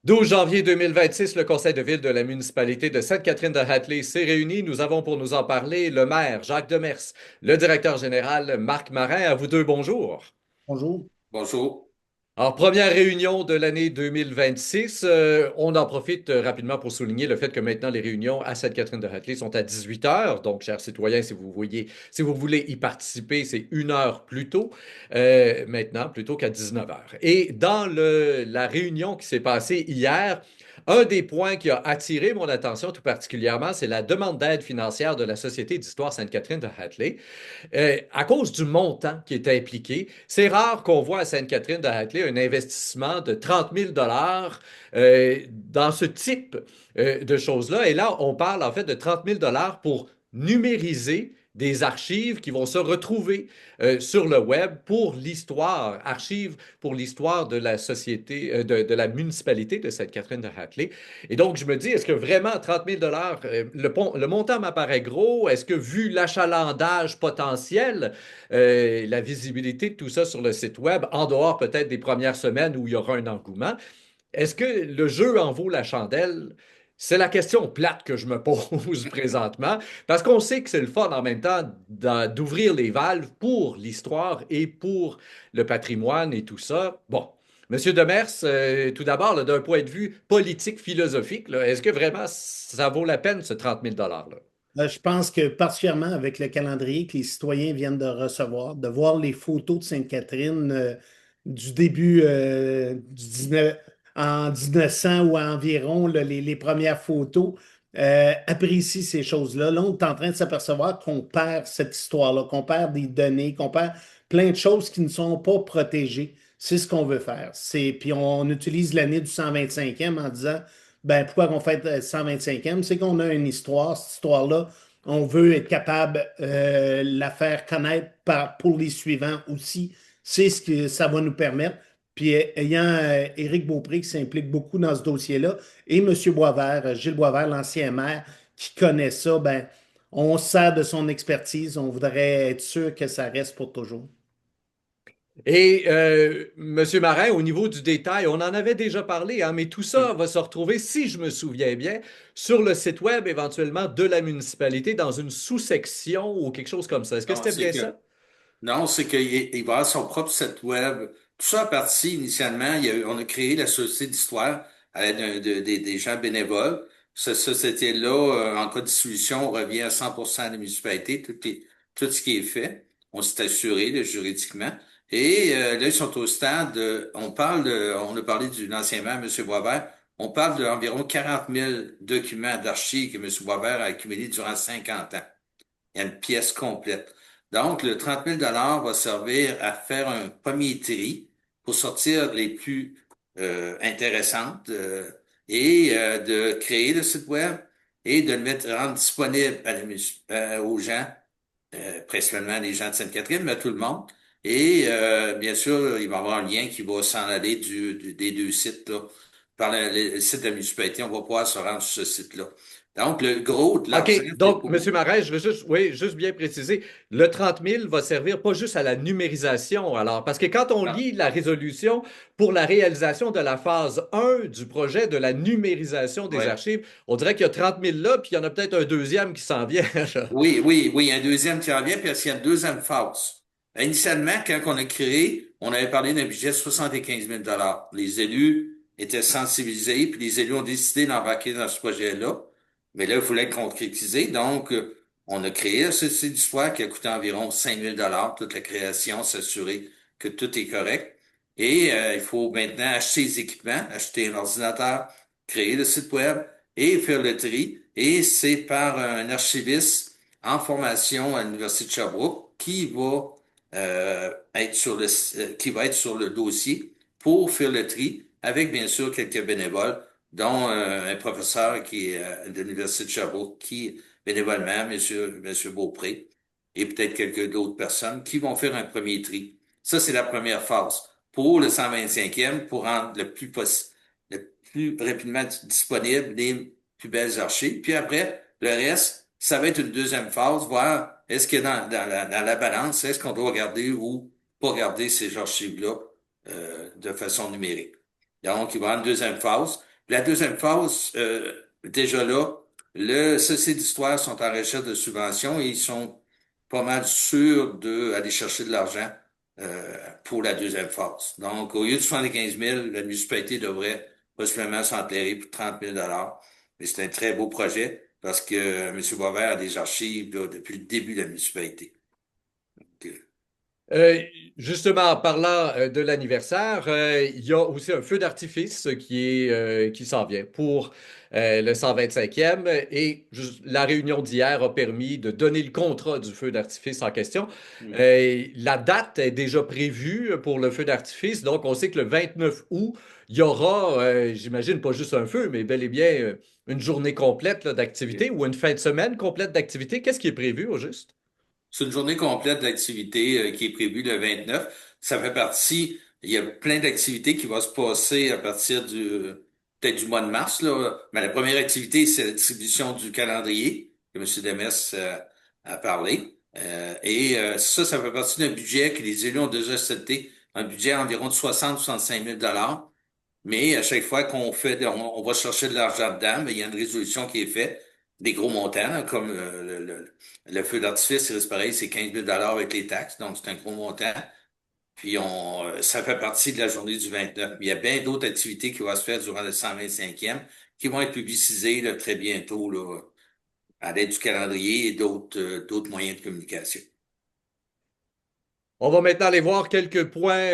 12 janvier 2026, le conseil de ville de la municipalité de Sainte-Catherine-de-Hatley s'est réuni. Nous avons pour nous en parler le maire Jacques Demers, le directeur général Marc Marin. À vous deux, bonjour. Bonjour. Bonjour. Alors, première réunion de l'année 2026. On en profite rapidement pour souligner le fait que maintenant les réunions à Sainte-Catherine-de-Hatley sont à 18 heures. Donc, chers citoyens, si vous voulez y participer, c'est une heure plus tôt, maintenant, plutôt qu'à 19 heures. Et dans la réunion qui s'est passée hier, un des points qui a attiré mon attention tout particulièrement, c'est la demande d'aide financière de la Société d'histoire Sainte-Catherine-de-Hatley. À cause du montant qui est impliqué, c'est rare qu'on voit à Sainte-Catherine-de-Hatley un investissement de 30 000 dans ce type de choses-là. Et là, on parle en fait de 30 000 pour numériser des archives qui vont se retrouver sur le web pour l'histoire, archives pour l'histoire de la société, de la municipalité de Sainte-Catherine-de-Hatley. Et donc, je me dis, est-ce que vraiment 30 000 le montant m'apparaît gros? Est-ce que vu l'achalandage potentiel, la visibilité de tout ça sur le site web, en dehors peut-être des premières semaines où il y aura un engouement, est-ce que le jeu en vaut la chandelle? C'est la question plate que je me pose présentement, parce qu'on sait que c'est le fun en même temps d'ouvrir les valves pour l'histoire et pour le patrimoine et tout ça. Bon, Monsieur Demers, tout d'abord, là, d'un point de vue politique, philosophique, là, est-ce que vraiment ça vaut la peine ce 30 000 $-là? Je pense que particulièrement avec le calendrier que les citoyens viennent de recevoir, de voir les photos de Sainte-Catherine du début du 19, en 1900 ou environ, là, les premières photos, apprécient ces choses-là. Là, on est en train de s'apercevoir qu'on perd cette histoire-là, qu'on perd des données, qu'on perd plein de choses qui ne sont pas protégées. C'est ce qu'on veut faire. Puis on utilise l'année du 125e en disant ben, pourquoi on fait 125e? C'est qu'on a une histoire. Cette histoire-là, on veut être capable la faire connaître pour les suivants aussi. C'est ce que ça va nous permettre. Puis ayant Éric Beaupré qui s'implique beaucoup dans ce dossier-là et M. Boisvert, Gilles Boisvert, l'ancien maire, qui connaît ça, ben, on se sert de son expertise. On voudrait être sûr que ça reste pour toujours. Et Monsieur Marin, au niveau du détail, on en avait déjà parlé, hein, mais tout ça va se retrouver, si je me souviens bien, sur le site web éventuellement de la municipalité dans une sous-section ou quelque chose comme ça. Est-ce que Non, c'était bien ça? c'est qu'il va avoir son propre site web. Tout ça a parti initialement. On a créé la Société d'histoire à l'aide des gens bénévoles. Cette société-là, en cas de dissolution, revient à 100% à la municipalité. Tout ce qui est fait. On s'est assuré là, juridiquement. Et là, ils sont au stade. On a parlé de l'ancien maire, M. Boisvert. On parle d'environ 40 000 documents d'archives que M. Boisvert a accumulés durant 50 ans. Il y a une pièce complète. Donc, le 30 000 va servir à faire un premier tri pour sortir les plus intéressantes de créer le site web et de le mettre rendre disponible aux gens, principalement les gens de Sainte-Catherine, mais à tout le monde. Et bien sûr, il va y avoir un lien qui va s'en aller des deux sites là. Par le site de la municipalité, on va pouvoir se rendre sur ce site-là. Donc, le gros de l'argent, OK, c'est donc, pour... Monsieur Marais, je veux juste, oui, juste bien préciser, le 30 000 va servir pas juste à la numérisation, alors, parce que quand on lit la résolution pour la réalisation de la phase 1 du projet de la numérisation des Ouais. archives, on dirait qu'il y a 30 000 là, puis il y en a peut-être un deuxième qui s'en vient. là. Oui, il y a un deuxième qui revient, puis il y a une deuxième phase. Initialement, quand on a créé, on avait parlé d'un budget de 75 000 $. Les élus étaient sensibilisés, puis les élus ont décidé d'embarquer dans ce projet-là. Mais là, il fallait le concrétiser. Donc, on a créé ce site d'histoire qui a coûté environ 5 000 toute la création, s'assurer que tout est correct. Et il faut maintenant acheter les équipements, acheter un ordinateur, créer le site web et faire le tri. Et c'est par un archiviste en formation à l'Université de Sherbrooke qui va être sur le dossier pour faire le tri avec bien sûr quelques bénévoles, dont un professeur qui est de l'Université de Sherbrooke qui bénévolement, monsieur Beaupré, et peut-être quelques d'autres personnes qui vont faire un premier tri. Ça, c'est la première phase. Pour le 125e, pour rendre le plus rapidement disponible les plus belles archives. Puis après, le reste, ça va être une deuxième phase, voir est-ce que dans la balance, est-ce qu'on doit regarder ou pas regarder ces archives-là de façon numérique. Donc, il va y avoir une deuxième phase. La deuxième phase, déjà là, le Société d'histoire sont en recherche de subventions et ils sont pas mal sûrs d'aller chercher de l'argent pour la deuxième phase. Donc, au lieu de 75 000, la municipalité devrait possiblement s'enterrer pour 30 000 dollars. Mais c'est un très beau projet parce que M. Boisvert a des archives là, depuis le début de la municipalité. Donc, Euh, Justement, en parlant de l'anniversaire, il y a aussi un feu d'artifice qui s'en vient pour le 125e et la réunion d'hier a permis de donner le contrat du feu d'artifice en question. hmm. La date est déjà prévue pour le feu d'artifice, donc on sait que le 29 août, il y aura, j'imagine, pas juste un feu, mais bel et bien une journée complète là, d'activité ou une fin de semaine complète d'activité. Qu'est-ce qui est prévu au juste? C'est une journée complète d'activité qui est prévue le 29. Ça fait partie, il y a plein d'activités qui vont se passer à partir peut-être du mois de mars, là. Mais la première activité, c'est la distribution du calendrier que M. Demers a parlé. Ça fait partie d'un budget que les élus ont déjà accepté, un budget environ de 60 000 à 65 000 dollars. Mais à chaque fois qu'on fait, on va chercher de l'argent dedans, mais il y a une résolution qui est faite, des gros montants, là, comme le feu d'artifice, c'est pareil, c'est 15 000 dollars avec les taxes, donc c'est un gros montant. Puis ça fait partie de la journée du 29. Mais il y a bien d'autres activités qui vont se faire durant le 125e, qui vont être publicisées là, très bientôt là, à l'aide du calendrier et d'autres moyens de communication. On va maintenant aller voir quelques points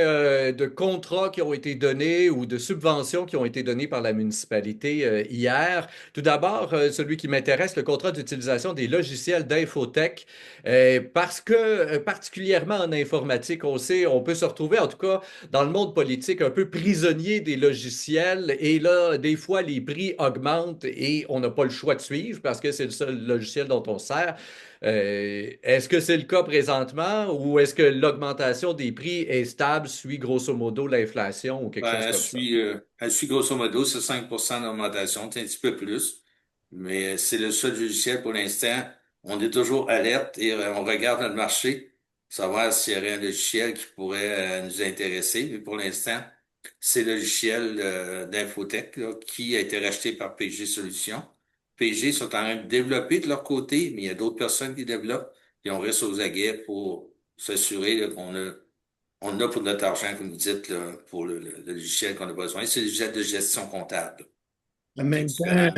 de contrats qui ont été donnés ou de subventions qui ont été données par la municipalité hier. Tout d'abord, celui qui m'intéresse, le contrat d'utilisation des logiciels d'infotech, parce que particulièrement en informatique, on sait, on peut se retrouver en tout cas dans le monde politique un peu prisonnier des logiciels et là, des fois, les prix augmentent et on n'a pas le choix de suivre parce que c'est le seul logiciel dont on sert. Est-ce que c'est le cas présentement ou est-ce que l'augmentation des prix est stable, suit grosso modo l'inflation ou quelque Ben, chose comme ça? elle suit grosso modo, c'est 5% d'augmentation, c'est un petit peu plus, mais c'est le seul logiciel pour l'instant. On est toujours alerte et on regarde le marché, savoir s'il y aurait un logiciel qui pourrait nous intéresser. Mais pour l'instant, c'est le logiciel d'Infotech là, qui a été racheté par PG Solutions. PG sont en train de développer de leur côté, mais il y a d'autres personnes qui développent et on reste aux aguets pour s'assurer là, on a pour notre argent, comme vous dites, là, pour le logiciel qu'on a besoin. C'est le logiciel de gestion comptable, En qui est même temps, différent.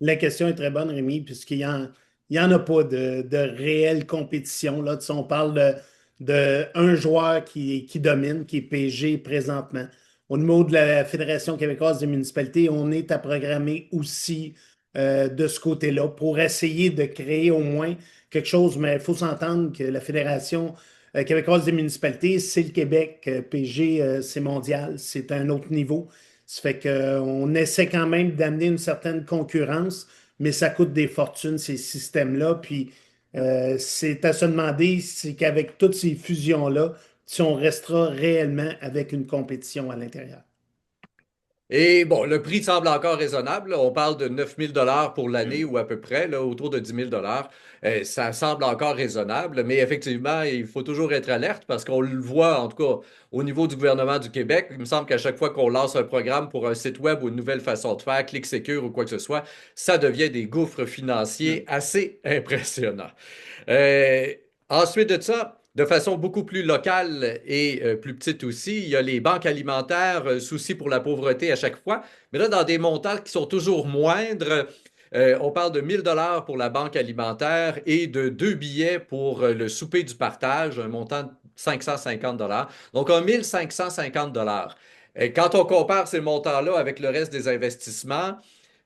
la question est très bonne, Rémi, il y en a pas de réelle compétition. Là. Tu sais, on parle de un joueur qui domine, qui est PG présentement. Au niveau de la Fédération québécoise des municipalités, on est à programmer aussi de ce côté-là pour essayer de créer au moins quelque chose, mais il faut s'entendre que la Fédération québécoise des municipalités, c'est le Québec. PG, c'est mondial, c'est un autre niveau. Ça fait qu'on essaie quand même d'amener une certaine concurrence, mais ça coûte des fortunes, ces systèmes-là. Puis c'est à se demander si qu'avec toutes ces fusions-là, si on restera réellement avec une compétition à l'intérieur. Et bon, le prix semble encore raisonnable, là. On parle de 9 000 pour l'année Mm. ou à peu près, là, autour de 10 000 Ça semble encore raisonnable, mais effectivement, il faut toujours être alerte parce qu'on le voit, en tout cas, au niveau du gouvernement du Québec. Il me semble qu'à chaque fois qu'on lance un programme pour un site web ou une nouvelle façon de faire, Clic Secure ou quoi que ce soit, ça devient des gouffres financiers Mm. assez impressionnants. Euh, Ensuite de ça, de façon beaucoup plus locale et plus petite aussi, il y a les banques alimentaires, souci pour la pauvreté à chaque fois, mais là, dans des montants qui sont toujours moindres. On parle de 1 000 $ pour la banque alimentaire et de 2 billets pour le souper du partage, un montant de 550 $. Donc, un 1 550 $. Quand on compare ces montants-là avec le reste des investissements,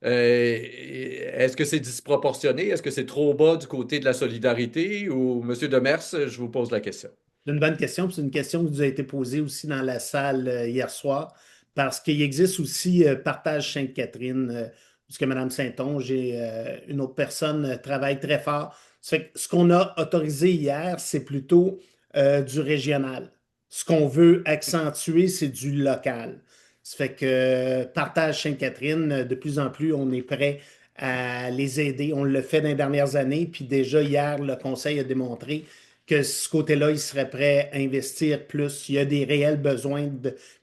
est-ce que c'est disproportionné? Est-ce que c'est trop bas du côté de la solidarité? Ou, Monsieur Demers, je vous pose la question. C'est une bonne question, puis c'est une question qui nous a été posée aussi dans la salle hier soir, parce qu'il existe aussi Partage Sainte-Catherine, puisque Mme Saint-Onge et une autre personne travaillent très fort. Ça fait que ce qu'on a autorisé hier, c'est plutôt du régional. Ce qu'on veut accentuer, c'est du local. Ça fait que Partage Sainte-Catherine, de plus en plus, on est prêt à les aider. On le fait dans les dernières années, puis déjà hier, le conseil a démontré que ce côté-là, il serait prêt à investir plus. Il y a des réels besoins,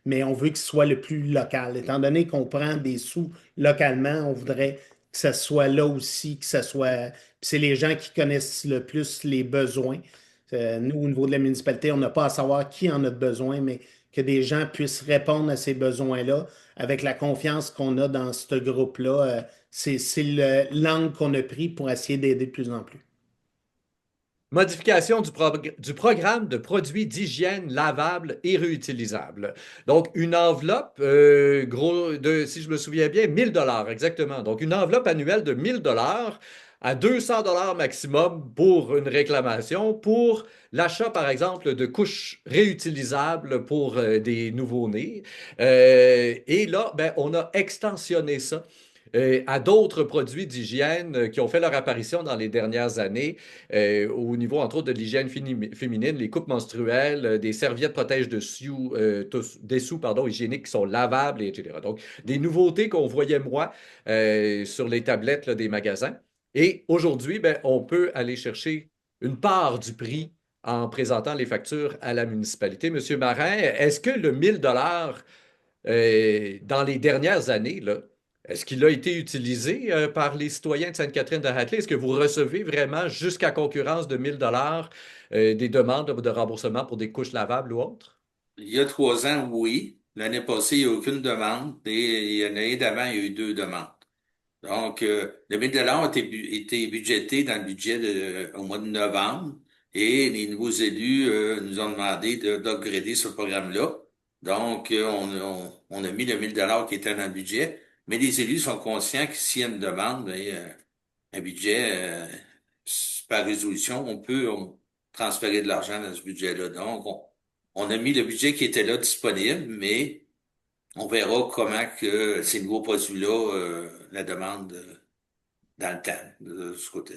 mais on veut que ce soit le plus local. Étant donné qu'on prend des sous localement, on voudrait que ça soit là aussi, que ça soit. Puis c'est les gens qui connaissent le plus les besoins. Nous, au niveau de la municipalité, on n'a pas à savoir qui en a besoin, mais que des gens puissent répondre à ces besoins-là avec la confiance qu'on a dans ce groupe-là. C'est l'angle qu'on a pris pour essayer d'aider de plus en plus. Modification du programme de produits d'hygiène lavables et réutilisables. Donc, une enveloppe, si je me souviens bien, 1 000 $ exactement. Donc, une enveloppe annuelle de 1 000 $ à 200 $ maximum pour une réclamation, pour l'achat, par exemple, de couches réutilisables pour des nouveau-nés. Et là, ben, on a extensionné ça à d'autres produits d'hygiène qui ont fait leur apparition dans les dernières années au niveau, entre autres, de l'hygiène féminine, les coupes menstruelles, des serviettes protège-dessous, dessous, pardon, hygiéniques qui sont lavables, etc. Donc, des nouveautés qu'on voyait, moi, sur les tablettes là, des magasins. Et aujourd'hui, ben, on peut aller chercher une part du prix en présentant les factures à la municipalité. Monsieur Marin, est-ce que le 1 000 $ dans les dernières années, là, est-ce qu'il a été utilisé par les citoyens de Sainte-Catherine-de-Hatley? Est-ce que vous recevez vraiment jusqu'à concurrence de 1 000 $ des demandes de remboursement pour des couches lavables ou autres? Il y a 3 ans, oui. L'année passée, il n'y a aucune demande. Et l'année d'avant, il y a eu 2 demandes. Donc, le 1 000 $ a été budgété dans le budget au mois de novembre et les nouveaux élus nous ont demandé d'upgrader ce programme-là. Donc, on a mis le 1 000 $ qui était dans le budget, mais les élus sont conscients que s'il y a une demande, ben, un budget, par résolution, on transférer de l'argent dans ce budget-là. Donc, on a mis le budget qui était là disponible, mais on verra comment que ces nouveaux produits-là, la demande dans le temps, de ce côté.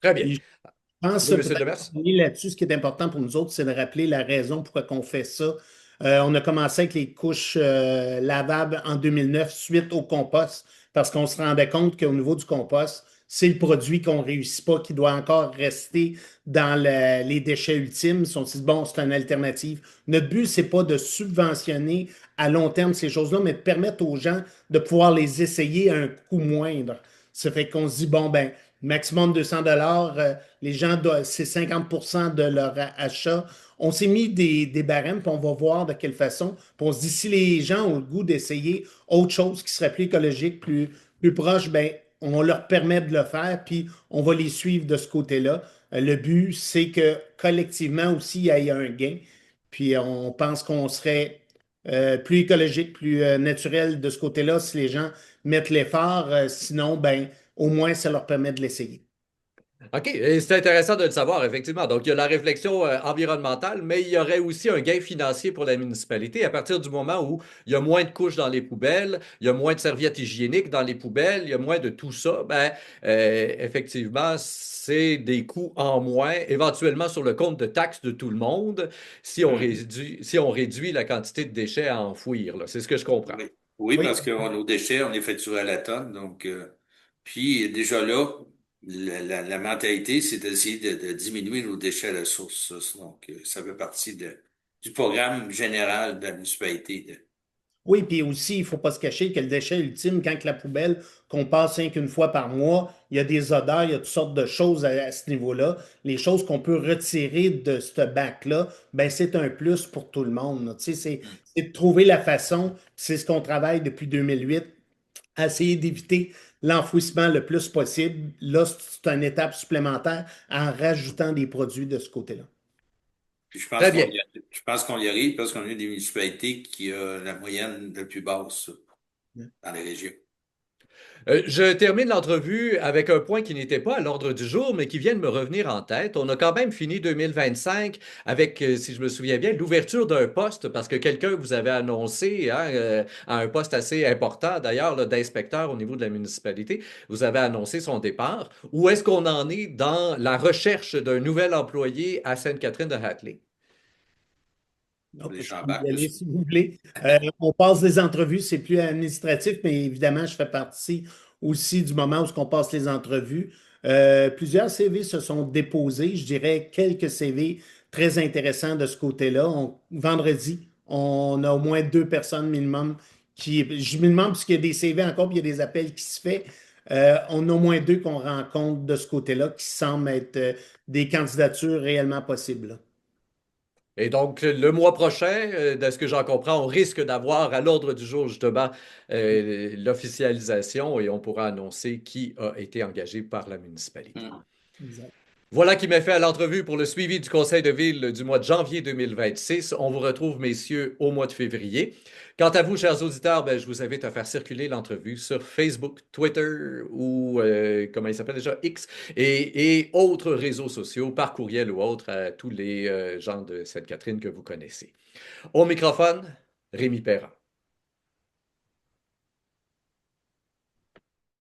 Très bien. Puis, je pense Oui, Monsieur peut-être Demers? là-dessus, ce qui est important pour nous autres, c'est de rappeler la raison pourquoi on fait ça. On a commencé avec les couches lavables en 2009 suite au compost parce qu'on se rendait compte qu'au niveau du compost, c'est le produit qu'on ne réussit pas, qui doit encore rester dans les déchets ultimes. Si on se dit, bon, c'est une alternative. Notre but, c'est pas de subventionner à long terme ces choses-là, mais de permettre aux gens de pouvoir les essayer à un coût moindre. Ça fait qu'on se dit, bon, ben, maximum 200 dollars, les gens, c'est 50% de leur achat. On s'est mis des barèmes, puis on va voir de quelle façon. Puis on se dit, si les gens ont le goût d'essayer autre chose qui serait plus écologique, plus proche, ben, on leur permet de le faire, puis on va les suivre de ce côté-là. Le but, c'est que collectivement aussi, il y ait un gain. Puis on pense qu'on serait plus écologique, plus naturel de ce côté-là si les gens mettent l'effort. Sinon, ben, au moins, ça leur permet de l'essayer. OK, et c'est intéressant de le savoir, effectivement. Donc, il y a la réflexion environnementale, mais il y aurait aussi un gain financier pour la municipalité à partir du moment où il y a moins de couches dans les poubelles, il y a moins de serviettes hygiéniques dans les poubelles, il y a moins de tout ça. Ben, effectivement, c'est des coûts en moins, éventuellement sur le compte de taxes de tout le monde, Mhm. si on réduit la quantité de déchets à enfouir, là. C'est ce que je comprends. Oui, oui, Oui, parce que nos déchets, on les facture à la tonne. Donc, puis déjà là, la mentalité, c'est d'essayer de diminuer nos déchets à la source. Ça. Donc, ça fait partie du programme général de la municipalité. oui, puis aussi, il ne faut pas se cacher que le déchet ultime, quand que la poubelle, qu'on passe 5 1 fois par mois, il y a des odeurs, il y a toutes sortes de choses à ce niveau-là. Les choses qu'on peut retirer de ce bac-là, ben c'est un plus pour tout le monde, là. Tu sais, Mm. c'est de trouver la façon, c'est ce qu'on travaille depuis 2008, à essayer d'éviter l'enfouissement le plus possible. Là, c'est une étape supplémentaire en rajoutant des produits de ce côté-là. Puis Très bien. je pense qu'on y arrive parce qu'on est des municipalités qui ont la moyenne la plus basse dans les régions. Je termine l'entrevue avec un point qui n'était pas à l'ordre du jour, mais qui vient de me revenir en tête. On a quand même fini 2025 avec, si je me souviens bien, l'ouverture d'un poste, parce que quelqu'un vous avait annoncé, hein, à un poste assez important d'ailleurs, là, d'inspecteur au niveau de la municipalité, vous avez annoncé son départ. Où est-ce qu'on en est dans la recherche d'un nouvel employé à Sainte-Catherine-de-Hatley? Donc, Les je champs peux y aller plus. si vous voulez. On passe des entrevues, c'est plus administratif, mais évidemment, je fais partie aussi du moment où on passe les entrevues. Plusieurs CV se sont déposés. Je dirais quelques CV très intéressants de ce côté-là. Vendredi, on a au moins 2 personnes minimum je me demande, puisqu'il y a des CV encore, puis il y a des appels qui se font. On a au moins 2 qu'on rencontre de ce côté-là qui semblent être des candidatures réellement possibles. Et donc, le mois prochain, de ce que j'en comprends, on risque d'avoir à l'ordre du jour justement l'officialisation et on pourra annoncer qui a été engagé par la municipalité. Exact. Voilà qui met fait à l'entrevue pour le suivi du Conseil de ville du mois de janvier 2026. On vous retrouve, messieurs, au mois de février. Quant à vous, chers auditeurs, ben, je vous invite à faire circuler l'entrevue sur Facebook, Twitter ou, comment il s'appelle déjà, X et autres réseaux sociaux, par courriel ou autre, à tous les gens de Sainte-Catherine que vous connaissez. Au microphone, Rémi Perrin.